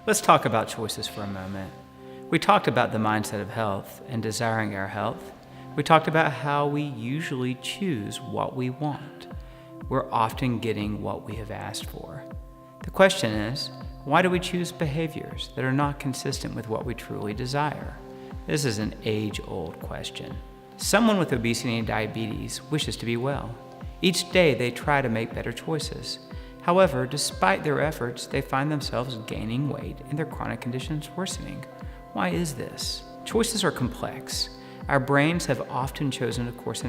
Let's talk about choices for a moment. We talked about the mindset of health and desiring our health. We talked about how we usually choose what we want. We're often getting what we have asked for. The question is, why do we choose behaviors that are not consistent with what we truly desire? This is an age-old question. Someone with obesity and diabetes wishes to be well. Each day they try to make better choices. However, despite their efforts, they find themselves gaining weight and their chronic conditions worsening. Why is this? Choices are complex. Our brains have often chosen a course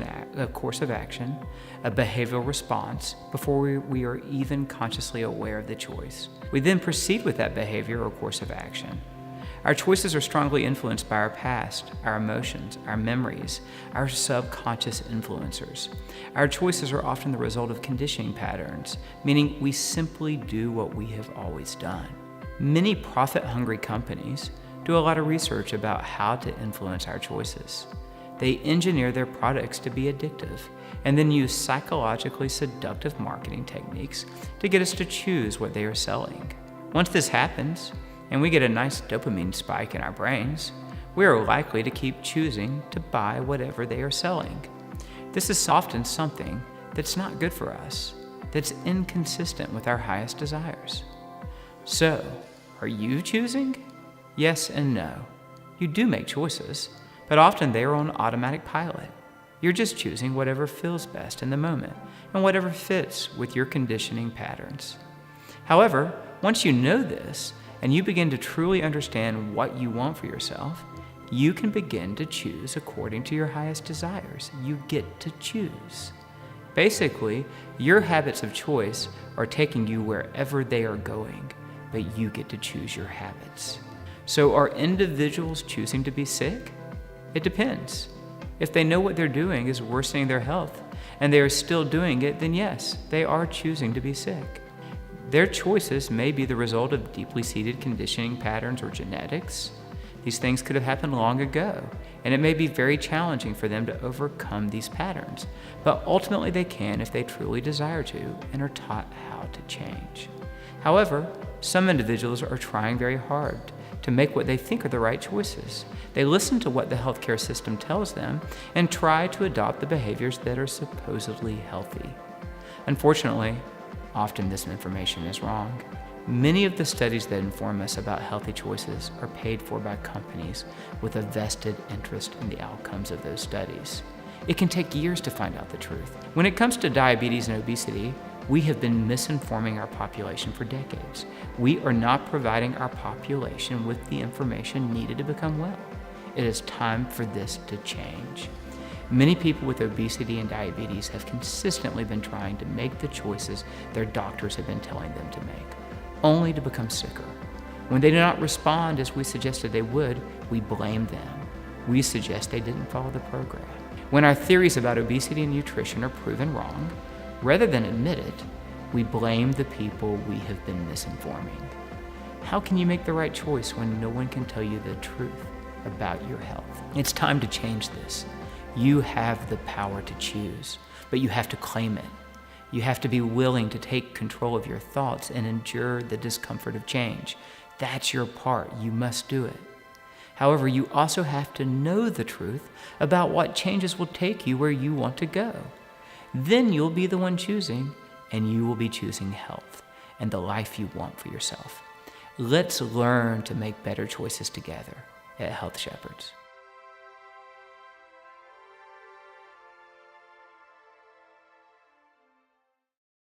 of action, a behavioral response, before we are even consciously aware of the choice. We then proceed with that behavior or course of action. Our choices are strongly influenced by our past, our emotions, our memories, our subconscious influencers. Our choices are often the result of conditioning patterns, meaning we simply do what we have always done. Many profit-hungry companies do a lot of research about how to influence our choices. They engineer their products to be addictive and then use psychologically seductive marketing techniques to get us to choose what they are selling. Once this happens, and we get a nice dopamine spike in our brains, we are likely to keep choosing to buy whatever they are selling. This is often something that's not good for us, that's inconsistent with our highest desires. So, are you choosing? Yes and no. You do make choices, but often they are on automatic pilot. You're just choosing whatever feels best in the moment and whatever fits with your conditioning patterns. However, once you know this, and you begin to truly understand what you want for yourself, you can begin to choose according to your highest desires. You get to choose. Basically, your habits of choice are taking you wherever they are going, but you get to choose your habits. So are individuals choosing to be sick? It depends. If they know what they're doing is worsening their health, and they are still doing it, then yes, they are choosing to be sick. Their choices may be the result of deeply seated conditioning patterns or genetics. These things could have happened long ago, and it may be very challenging for them to overcome these patterns, but ultimately they can if they truly desire to and are taught how to change. However, some individuals are trying very hard to make what they think are the right choices. They listen to what the healthcare system tells them and try to adopt the behaviors that are supposedly healthy. Unfortunately, often this information is wrong. Many of the studies that inform us about healthy choices are paid for by companies with a vested interest in the outcomes of those studies. It can take years to find out the truth. When it comes to diabetes and obesity, we have been misinforming our population for decades. We are not providing our population with the information needed to become well. It is time for this to change. Many people with obesity and diabetes have consistently been trying to make the choices their doctors have been telling them to make, only to become sicker. When they do not respond as we suggested they would, we blame them. We suggest they didn't follow the program. When our theories about obesity and nutrition are proven wrong, rather than admit it, we blame the people we have been misinforming. How can you make the right choice when no one can tell you the truth about your health? It's time to change this. You have the power to choose, but you have to claim it. You have to be willing to take control of your thoughts and endure the discomfort of change. That's your part. You must do it. However, you also have to know the truth about what changes will take you where you want to go. Then you'll be the one choosing, and you will be choosing health and the life you want for yourself. Let's learn to make better choices together at Health Shepherds.